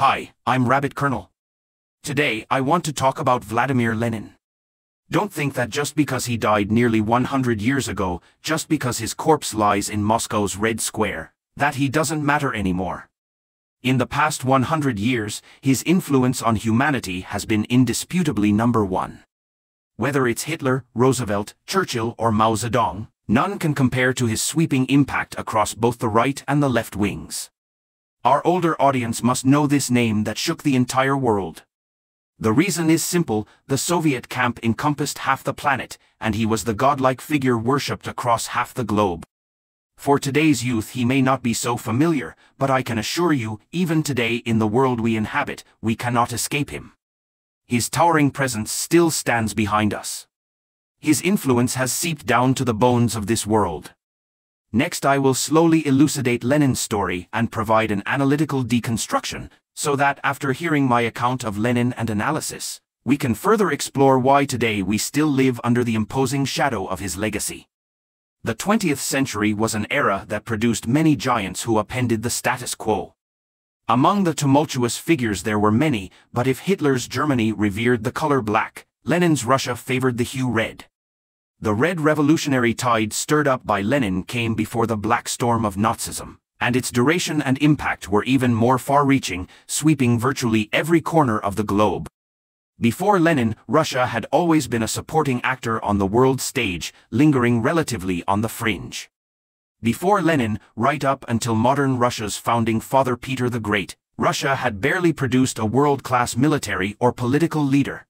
Hi, I'm Rabbit Colonel. Today, I want to talk about Vladimir Lenin. Don't think that just because he died nearly 100 years ago, just because his corpse lies in Moscow's Red Square, that he doesn't matter anymore. In the past 100 years, his influence on humanity has been indisputably number one. Whether it's Hitler, Roosevelt, Churchill, or Mao Zedong, none can compare to his sweeping impact across both the right and the left wings. Our older audience must know this name that shook the entire world. The reason is simple: the Soviet camp encompassed half the planet, and he was the godlike figure worshipped across half the globe. For today's youth he may not be so familiar, but I can assure you, even today in the world we inhabit, we cannot escape him. His towering presence still stands behind us. His influence has seeped down to the bones of this world. Next I will slowly elucidate Lenin's story and provide an analytical deconstruction, so that after hearing my account of Lenin and analysis, we can further explore why today we still live under the imposing shadow of his legacy. The 20th century was an era that produced many giants who upended the status quo. Among the tumultuous figures there were many, but if Hitler's Germany revered the color black, Lenin's Russia favored the hue red. The red revolutionary tide stirred up by Lenin came before the black storm of Nazism, and its duration and impact were even more far-reaching, sweeping virtually every corner of the globe. Before Lenin, Russia had always been a supporting actor on the world stage, lingering relatively on the fringe. Before Lenin, right up until modern Russia's founding father Peter the Great, Russia had barely produced a world-class military or political leader.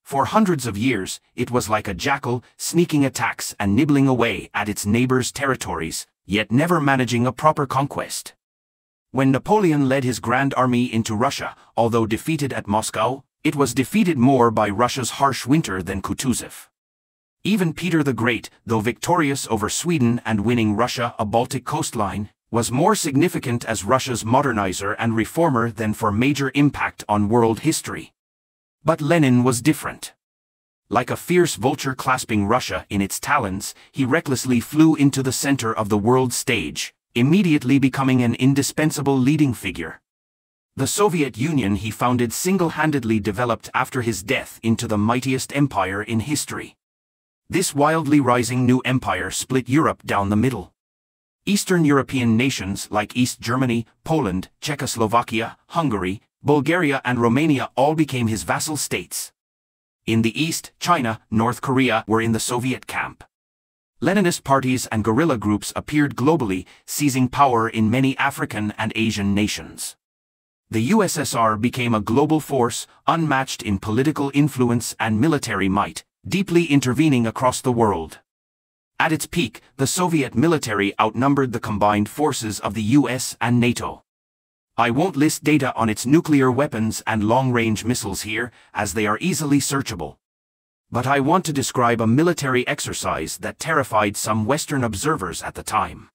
For hundreds of years, it was like a jackal, sneaking attacks and nibbling away at its neighbors' territories, yet never managing a proper conquest. When Napoleon led his Grand Army into Russia, although defeated at Moscow, it was defeated more by Russia's harsh winter than Kutuzov. Even Peter the Great, though victorious over Sweden and winning Russia a Baltic coastline, was more significant as Russia's modernizer and reformer than for major impact on world history. But Lenin was different. Like a fierce vulture clasping Russia in its talons, he recklessly flew into the center of the world stage, immediately becoming an indispensable leading figure. The Soviet Union he founded single-handedly developed after his death into the mightiest empire in history. This wildly rising new empire split Europe down the middle. Eastern European nations like East Germany, Poland, Czechoslovakia, Hungary, Bulgaria and Romania all became his vassal states. In the East, China, North Korea were in the Soviet camp. Leninist parties and guerrilla groups appeared globally, seizing power in many African and Asian nations. The USSR became a global force, unmatched in political influence and military might, deeply intervening across the world. At its peak, the Soviet military outnumbered the combined forces of the US and NATO. I won't list data on its nuclear weapons and long-range missiles here, as they are easily searchable. But I want to describe a military exercise that terrified some Western observers at the time.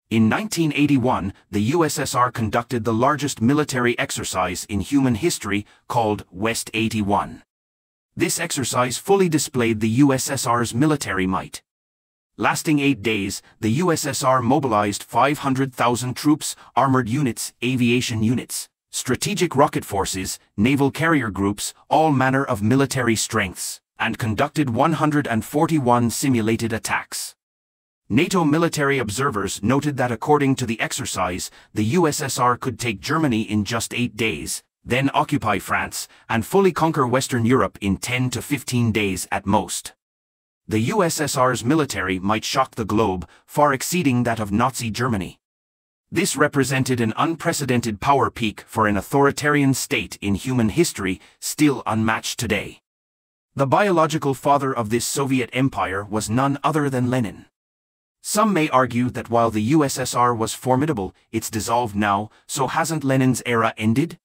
In 1981, the USSR conducted the largest military exercise in human history, called West 81. This exercise fully displayed the USSR's military might. Lasting 8 days, the USSR mobilized 500,000 troops, armored units, aviation units, strategic rocket forces, naval carrier groups, all manner of military strengths, and conducted 141 simulated attacks. NATO military observers noted that according to the exercise, the USSR could take Germany in just 8 days, then occupy France, and fully conquer Western Europe in 10 to 15 days at most. The USSR's military might shock the globe, far exceeding that of Nazi Germany. This represented an unprecedented power peak for an authoritarian state in human history, still unmatched today. The biological father of this Soviet empire was none other than Lenin. Some may argue that while the USSR was formidable, it's dissolved now, so hasn't Lenin's era ended?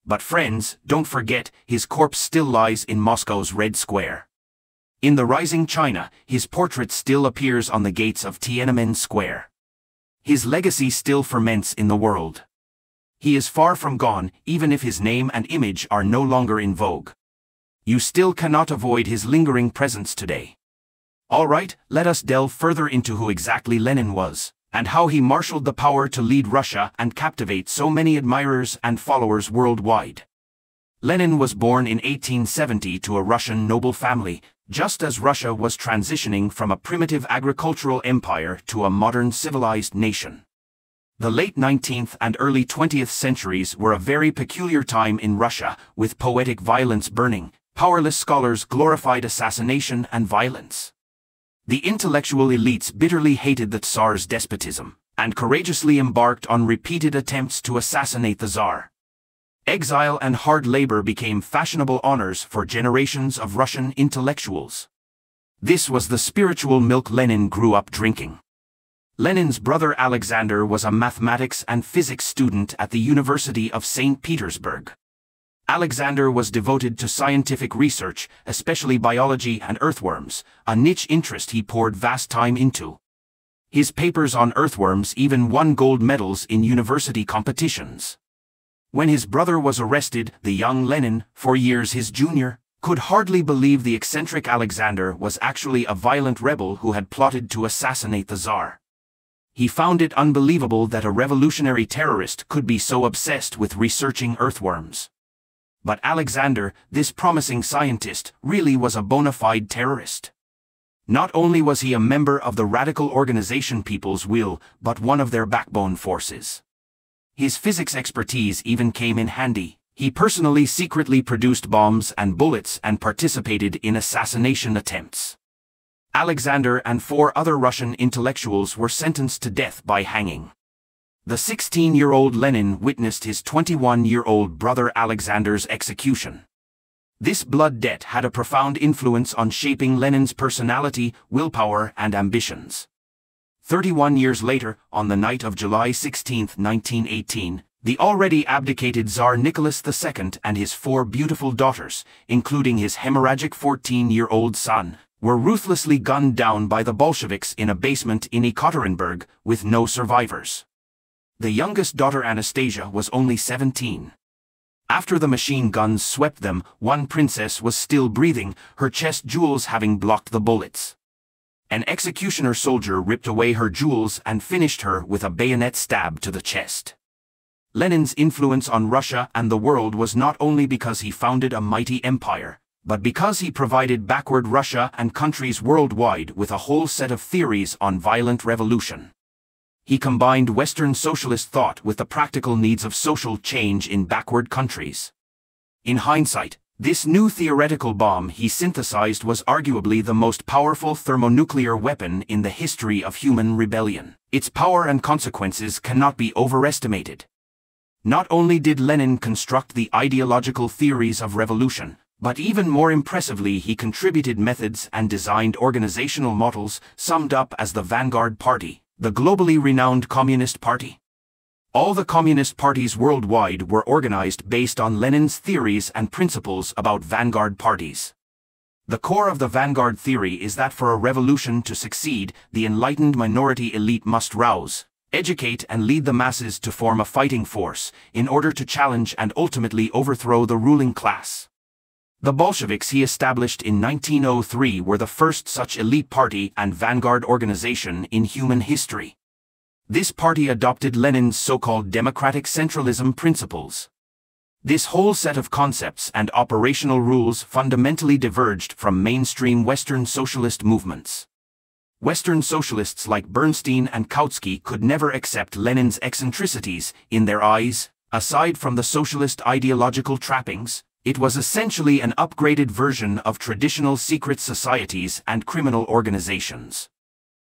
But friends, don't forget, his corpse still lies in Moscow's Red Square. In the rising China, his portrait still appears on the gates of Tiananmen Square. His legacy still ferments in the world. He is far from gone, even if his name and image are no longer in vogue. You still cannot avoid his lingering presence today. Alright, let us delve further into who exactly Lenin was, and how he marshaled the power to lead Russia and captivate so many admirers and followers worldwide. Lenin was born in 1870 to a Russian noble family, just as Russia was transitioning from a primitive agricultural empire to a modern civilized nation. The late 19th and early 20th centuries were a very peculiar time in Russia, with poetic violence burning, powerless scholars glorified assassination and violence. The intellectual elites bitterly hated the Tsar's despotism, and courageously embarked on repeated attempts to assassinate the Tsar. Exile and hard labor became fashionable honors for generations of Russian intellectuals. This was the spiritual milk Lenin grew up drinking. Lenin's brother Alexander was a mathematics and physics student at the University of St. Petersburg. Alexander was devoted to scientific research, especially biology and earthworms, a niche interest he poured vast time into. His papers on earthworms even won gold medals in university competitions. When his brother was arrested, the young Lenin, 4 years his junior, could hardly believe the eccentric Alexander was actually a violent rebel who had plotted to assassinate the Tsar. He found it unbelievable that a revolutionary terrorist could be so obsessed with researching earthworms. But Alexander, this promising scientist, really was a bona fide terrorist. Not only was he a member of the radical organization People's Will, but one of their backbone forces. His physics expertise even came in handy. He personally secretly produced bombs and bullets and participated in assassination attempts. Alexander and 4 other Russian intellectuals were sentenced to death by hanging. The 16-year-old Lenin witnessed his 21-year-old brother Alexander's execution. This blood debt had a profound influence on shaping Lenin's personality, willpower, and ambitions. 31 years later, on the night of July 16, 1918, the already abdicated Tsar Nicholas II and his 4 beautiful daughters, including his hemorrhagic 14-year-old son, were ruthlessly gunned down by the Bolsheviks in a basement in Ekaterinburg, with no survivors. The youngest daughter Anastasia was only 17. After the machine guns swept them, one princess was still breathing, her chest jewels having blocked the bullets. An executioner soldier ripped away her jewels and finished her with a bayonet stab to the chest. Lenin's influence on Russia and the world was not only because he founded a mighty empire, but because he provided backward Russia and countries worldwide with a whole set of theories on violent revolution. He combined Western socialist thought with the practical needs of social change in backward countries. In hindsight, this new theoretical bomb he synthesized was arguably the most powerful thermonuclear weapon in the history of human rebellion. Its power and consequences cannot be overestimated. Not only did Lenin construct the ideological theories of revolution, but even more impressively he contributed methods and designed organizational models summed up as the Vanguard Party, the globally renowned Communist Party. All the communist parties worldwide were organized based on Lenin's theories and principles about vanguard parties. The core of the vanguard theory is that for a revolution to succeed, the enlightened minority elite must rouse, educate and lead the masses to form a fighting force, in order to challenge and ultimately overthrow the ruling class. The Bolsheviks he established in 1903 were the first such elite party and vanguard organization in human history. This party adopted Lenin's so-called democratic centralism principles. This whole set of concepts and operational rules fundamentally diverged from mainstream Western socialist movements. Western socialists like Bernstein and Kautsky could never accept Lenin's eccentricities. In their eyes, aside from the socialist ideological trappings, it was essentially an upgraded version of traditional secret societies and criminal organizations.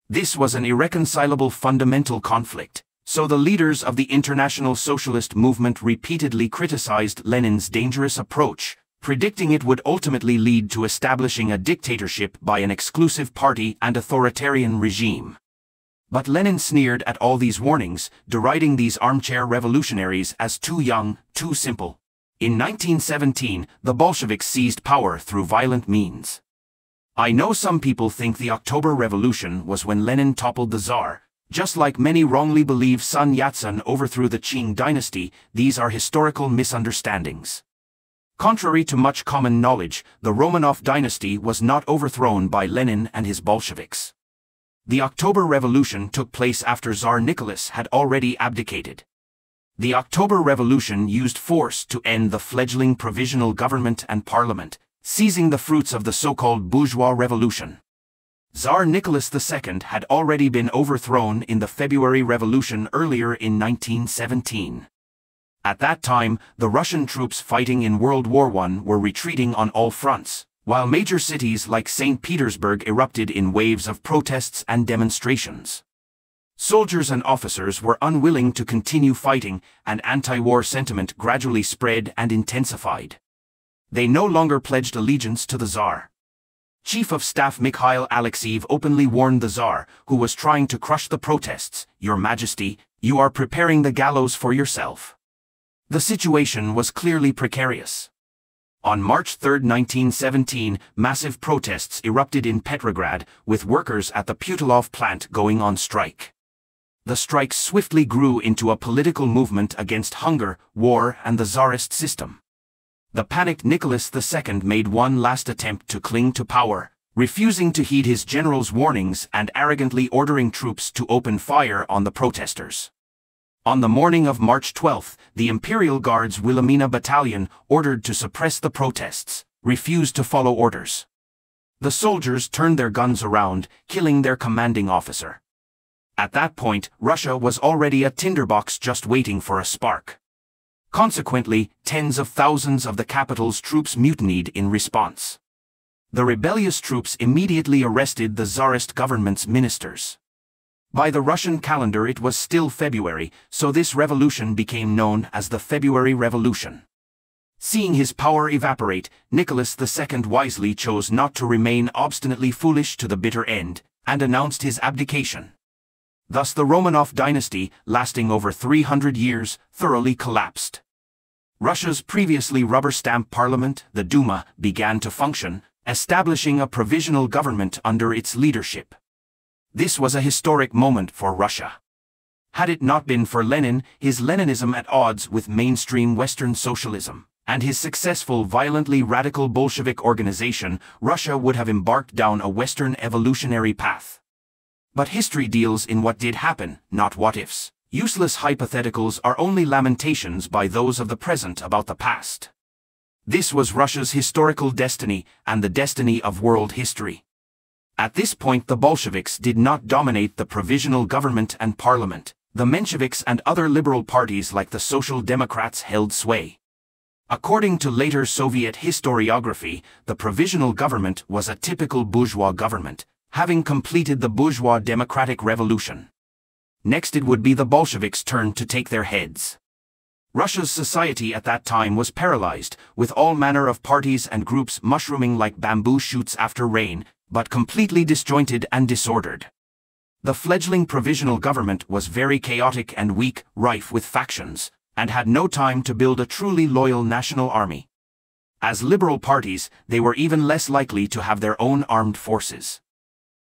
This was an irreconcilable fundamental conflict, so the leaders of the international socialist movement repeatedly criticized Lenin's dangerous approach, predicting it would ultimately lead to establishing a dictatorship by an exclusive party and authoritarian regime. But Lenin sneered at all these warnings, deriding these armchair revolutionaries as too young, too simple. In 1917, the Bolsheviks seized power through violent means. I know some people think the October Revolution was when Lenin toppled the Tsar. Just like many wrongly believe Sun Yat-sen overthrew the Qing dynasty, these are historical misunderstandings. Contrary to much common knowledge, the Romanov dynasty was not overthrown by Lenin and his Bolsheviks. The October Revolution took place after Tsar Nicholas had already abdicated. The October Revolution used force to end the fledgling provisional government and parliament, seizing the fruits of the so-called bourgeois revolution. Tsar Nicholas II had already been overthrown in the February Revolution earlier in 1917. At that time, the Russian troops fighting in World War I were retreating on all fronts, while major cities like St. Petersburg erupted in waves of protests and demonstrations. Soldiers and officers were unwilling to continue fighting, and anti-war sentiment gradually spread and intensified. They no longer pledged allegiance to the Tsar. Chief of Staff Mikhail Alexeyev openly warned the Tsar, who was trying to crush the protests, "Your Majesty, you are preparing the gallows for yourself." The situation was clearly precarious. On March 3, 1917, massive protests erupted in Petrograd, with workers at the Putilov plant going on strike. The strike swiftly grew into a political movement against hunger, war, and the Tsarist system. The panicked Nicholas II made one last attempt to cling to power, refusing to heed his general's warnings and arrogantly ordering troops to open fire on the protesters. On the morning of March 12, the Imperial Guard's Wilhelmina Battalion, ordered to suppress the protests, refused to follow orders. The soldiers turned their guns around, killing their commanding officer. At that point, Russia was already a tinderbox just waiting for a spark. Consequently, tens of thousands of the capital's troops mutinied in response. The rebellious troops immediately arrested the Tsarist government's ministers. By the Russian calendar it was still February, so this revolution became known as the February Revolution. Seeing his power evaporate, Nicholas II wisely chose not to remain obstinately foolish to the bitter end, and announced his abdication. Thus the Romanov dynasty, lasting over 300 years, thoroughly collapsed. Russia's previously rubber-stamped parliament, the Duma, began to function, establishing a provisional government under its leadership. This was a historic moment for Russia. Had it not been for Lenin, his Leninism at odds with mainstream Western socialism, and his successful violently radical Bolshevik organization, Russia would have embarked down a Western evolutionary path. But history deals in what did happen, not what-ifs. Useless hypotheticals are only lamentations by those of the present about the past. This was Russia's historical destiny, and the destiny of world history. At this point the Bolsheviks did not dominate the provisional government and parliament. The Mensheviks and other liberal parties like the Social Democrats held sway. According to later Soviet historiography, the provisional government was a typical bourgeois government, having completed the bourgeois democratic revolution. Next it would be the Bolsheviks' turn to take their heads. Russia's society at that time was paralyzed, with all manner of parties and groups mushrooming like bamboo shoots after rain, but completely disjointed and disordered. The fledgling provisional government was very chaotic and weak, rife with factions, and had no time to build a truly loyal national army. As liberal parties, they were even less likely to have their own armed forces.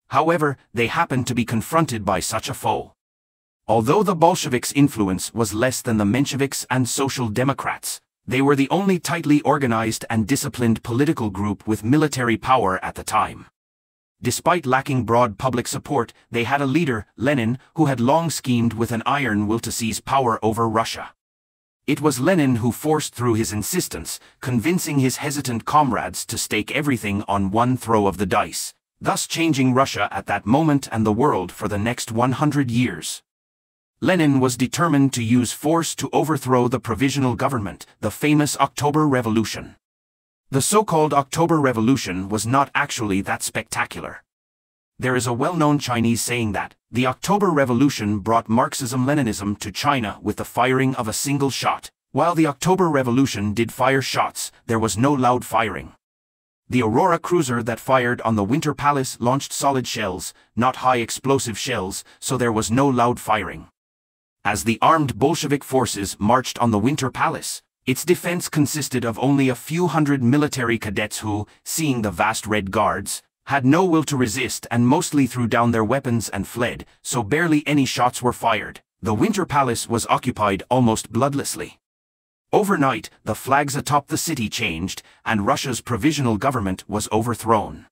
However, they happened to be confronted by such a foe. Although the Bolsheviks' influence was less than the Mensheviks and Social Democrats, they were the only tightly organized and disciplined political group with military power at the time. Despite lacking broad public support, they had a leader, Lenin, who had long schemed with an iron will to seize power over Russia. It was Lenin who forced through his insistence, convincing his hesitant comrades to stake everything on one throw of the dice, thus changing Russia at that moment and the world for the next 100 years. Lenin was determined to use force to overthrow the provisional government, the famous October Revolution. The so-called October Revolution was not actually that spectacular. There is a well-known Chinese saying that, the October Revolution brought Marxism-Leninism to China with the firing of a single shot. While the October Revolution did fire shots, there was no loud firing. The Aurora cruiser that fired on the Winter Palace launched solid shells, not high-explosive shells, so there was no loud firing. As the armed Bolshevik forces marched on the Winter Palace, its defense consisted of only a few hundred military cadets who, seeing the vast Red Guards, had no will to resist and mostly threw down their weapons and fled, so barely any shots were fired. The Winter Palace was occupied almost bloodlessly. Overnight, the flags atop the city changed, and Russia's provisional government was overthrown.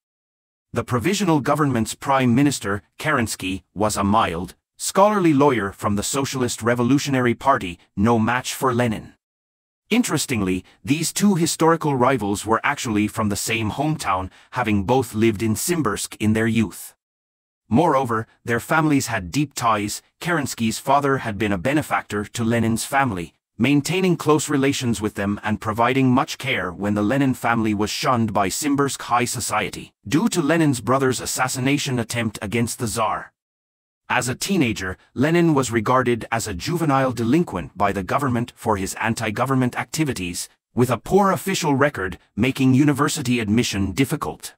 The Provisional Government's Prime Minister, Kerensky, was a mild, scholarly lawyer from the Socialist Revolutionary Party, no match for Lenin. Interestingly, these two historical rivals were actually from the same hometown, having both lived in Simbirsk in their youth. Moreover, their families had deep ties. Kerensky's father had been a benefactor to Lenin's family, maintaining close relations with them and providing much care when the Lenin family was shunned by Simbirsk high society, due to Lenin's brother's assassination attempt against the Tsar. As a teenager, Lenin was regarded as a juvenile delinquent by the government for his anti-government activities, with a poor official record making university admission difficult.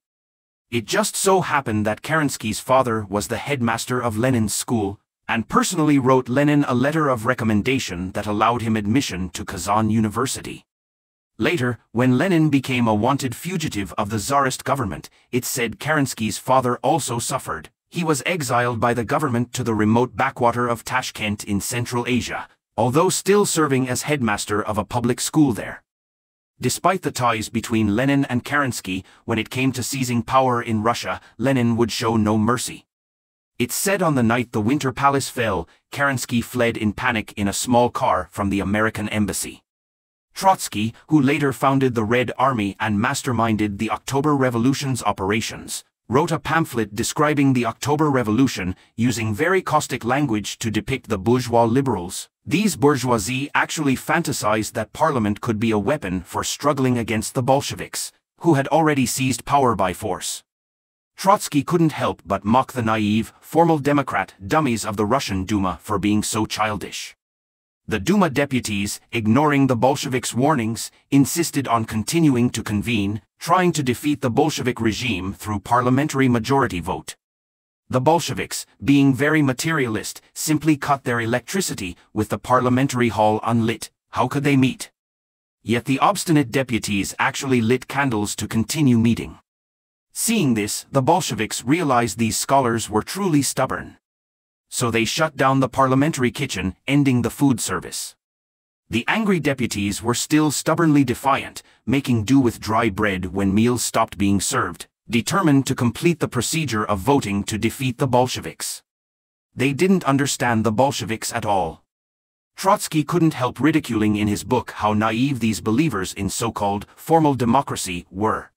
It just so happened that Kerensky's father was the headmaster of Lenin's school, and personally wrote Lenin a letter of recommendation that allowed him admission to Kazan University. Later, when Lenin became a wanted fugitive of the Tsarist government, it's said Kerensky's father also suffered. He was exiled by the government to the remote backwater of Tashkent in Central Asia, although still serving as headmaster of a public school there. Despite the ties between Lenin and Kerensky, when it came to seizing power in Russia, Lenin would show no mercy. It's said on the night the Winter Palace fell, Kerensky fled in panic in a small car from the American embassy. Trotsky, who later founded the Red Army and masterminded the October Revolution's operations, wrote a pamphlet describing the October Revolution, using very caustic language to depict the bourgeois liberals. These bourgeoisie actually fantasized that parliament could be a weapon for struggling against the Bolsheviks, who had already seized power by force. Trotsky couldn't help but mock the naive, formal Democrat dummies of the Russian Duma for being so childish. The Duma deputies, ignoring the Bolsheviks' warnings, insisted on continuing to convene, trying to defeat the Bolshevik regime through parliamentary majority vote. The Bolsheviks, being very materialist, simply cut their electricity with the parliamentary hall unlit. How could they meet? Yet the obstinate deputies actually lit candles to continue meeting. Seeing this, the Bolsheviks realized these scholars were truly stubborn. So they shut down the parliamentary kitchen, ending the food service. The angry deputies were still stubbornly defiant, making do with dry bread when meals stopped being served, determined to complete the procedure of voting to defeat the Bolsheviks. They didn't understand the Bolsheviks at all. Trotsky couldn't help ridiculing in his book how naive these believers in so-called formal democracy were.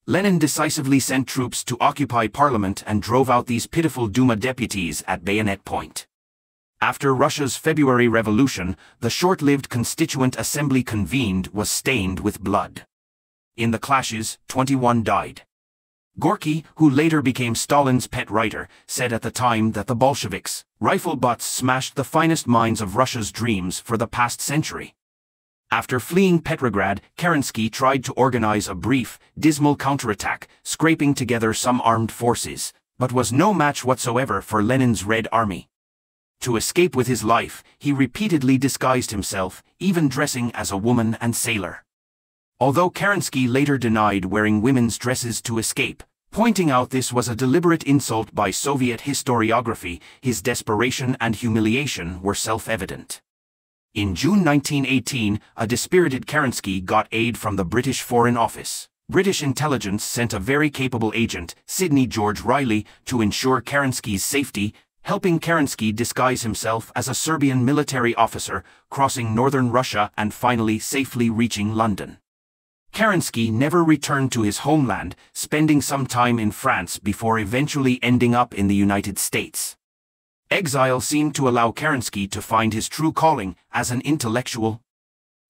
Lenin decisively sent troops to occupy parliament and drove out these pitiful Duma deputies at bayonet point. After Russia's February Revolution, the short-lived Constituent Assembly convened was stained with blood. In the clashes, 21 died. Gorky, who later became Stalin's pet writer, said at the time that the Bolsheviks' rifle butts smashed the finest minds of Russia's dreams for the past century. After fleeing Petrograd, Kerensky tried to organize a brief, dismal counterattack, scraping together some armed forces, but was no match whatsoever for Lenin's Red Army. To escape with his life, he repeatedly disguised himself, even dressing as a woman and sailor. Although Kerensky later denied wearing women's dresses to escape, pointing out this was a deliberate insult by Soviet historiography, his desperation and humiliation were self-evident. In June 1918, a dispirited Kerensky got aid from the British Foreign Office. British intelligence sent a very capable agent, Sidney George Riley, to ensure Kerensky's safety, helping Kerensky disguise himself as a Serbian military officer, crossing northern Russia and finally safely reaching London. Kerensky never returned to his homeland, spending some time in France before eventually ending up in the United States. Exile seemed to allow Kerensky to find his true calling as an intellectual.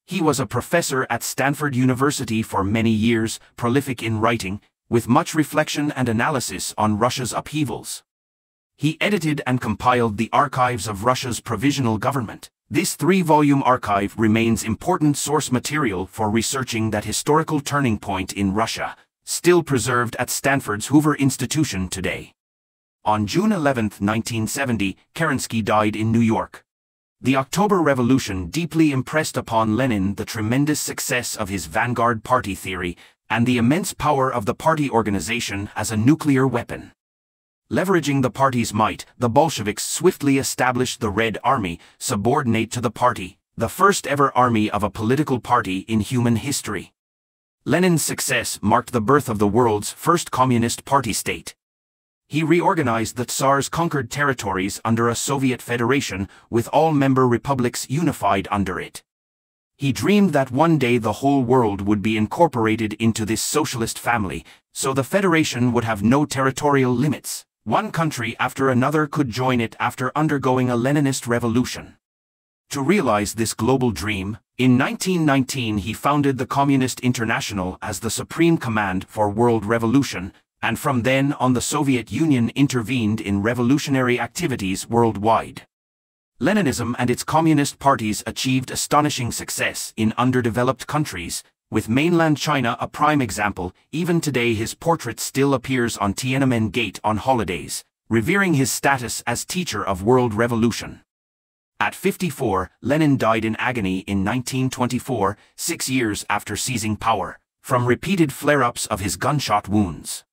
He was a professor at Stanford University for many years, prolific in writing, with much reflection and analysis on Russia's upheavals. He edited and compiled the archives of Russia's provisional government. This 3-volume archive remains important source material for researching that historical turning point in Russia, still preserved at Stanford's Hoover Institution today. On June 11, 1970, Kerensky died in New York. The October Revolution deeply impressed upon Lenin the tremendous success of his vanguard party theory and the immense power of the party organization as a nuclear weapon. Leveraging the party's might, the Bolsheviks swiftly established the Red Army, subordinate to the party, the first ever army of a political party in human history. Lenin's success marked the birth of the world's first communist party state. He reorganized the Tsar's conquered territories under a Soviet federation, with all member republics unified under it. He dreamed that one day the whole world would be incorporated into this socialist family, so the federation would have no territorial limits. One country after another could join it after undergoing a Leninist revolution. To realize this global dream, in 1919 he founded the Communist International as the supreme command for world revolution, and from then on the Soviet Union intervened in revolutionary activities worldwide. Leninism and its communist parties achieved astonishing success in underdeveloped countries, with mainland China a prime example. Even today his portrait still appears on Tiananmen Gate on holidays, revering his status as teacher of world revolution. At 54, Lenin died in agony in 1924, 6 years after seizing power, from repeated flare-ups of his gunshot wounds.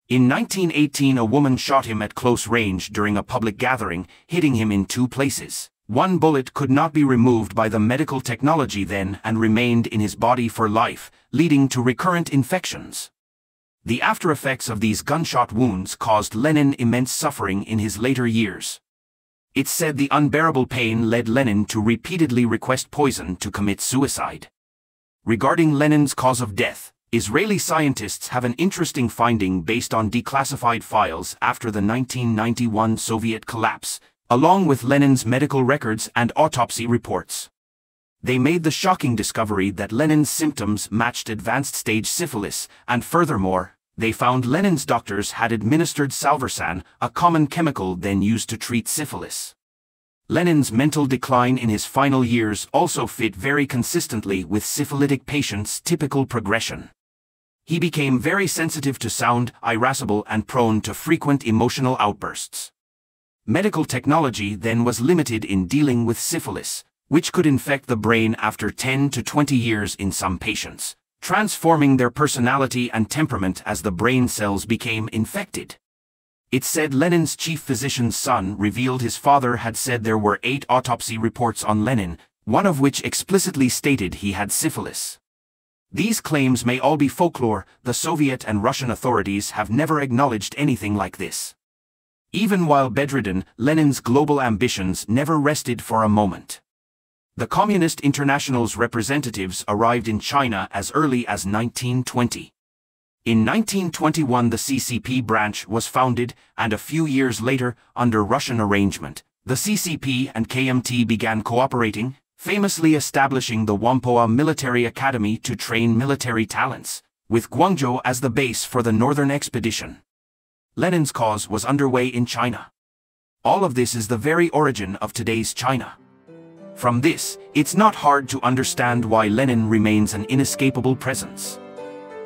In 1918 a woman shot him at close range during a public gathering, hitting him in 2 places. One bullet could not be removed by the medical technology then and remained in his body for life, leading to recurrent infections. The after-effects of these gunshot wounds caused Lenin immense suffering in his later years. It's said the unbearable pain led Lenin to repeatedly request poison to commit suicide. Regarding Lenin's cause of death, Israeli scientists have an interesting finding based on declassified files after the 1991 Soviet collapse, along with Lenin's medical records and autopsy reports. They made the shocking discovery that Lenin's symptoms matched advanced-stage syphilis, and furthermore, they found Lenin's doctors had administered salvarsan, a common chemical then used to treat syphilis. Lenin's mental decline in his final years also fit very consistently with syphilitic patients' typical progression. He became very sensitive to sound, irascible and prone to frequent emotional outbursts. Medical technology then was limited in dealing with syphilis, which could infect the brain after 10 to 20 years in some patients, transforming their personality and temperament as the brain cells became infected. It's said Lenin's chief physician's son revealed his father had said there were 8 autopsy reports on Lenin, one of which explicitly stated he had syphilis. These claims may all be folklore. The Soviet and Russian authorities have never acknowledged anything like this. Even while bedridden, Lenin's global ambitions never rested for a moment. The Communist International's representatives arrived in China as early as 1920. In 1921 the CCP branch was founded, and a few years later, under Russian arrangement, the CCP and KMT began cooperating, famously establishing the Whampoa Military Academy to train military talents, with Guangzhou as the base for the Northern Expedition. Lenin's cause was underway in China. All of this is the very origin of today's China. From this, it's not hard to understand why Lenin remains an inescapable presence.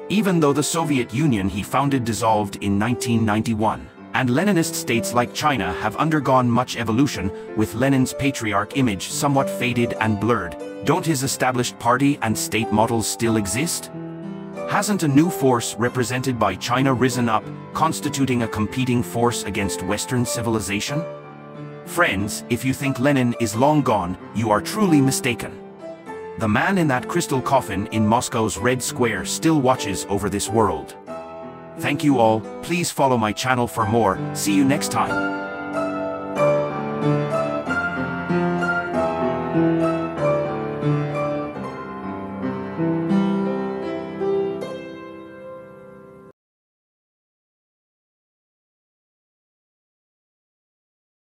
Even though the Soviet Union he founded dissolved in 1991, and Leninist states like China have undergone much evolution, with Lenin's patriarch image somewhat faded and blurred, don't his established party and state models still exist? Hasn't a new force represented by China risen up, constituting a competing force against Western civilization? Friends, if you think Lenin is long gone, you are truly mistaken. The man in that crystal coffin in Moscow's Red Square still watches over this world. Thank you all. Please follow my channel for more. See you next time.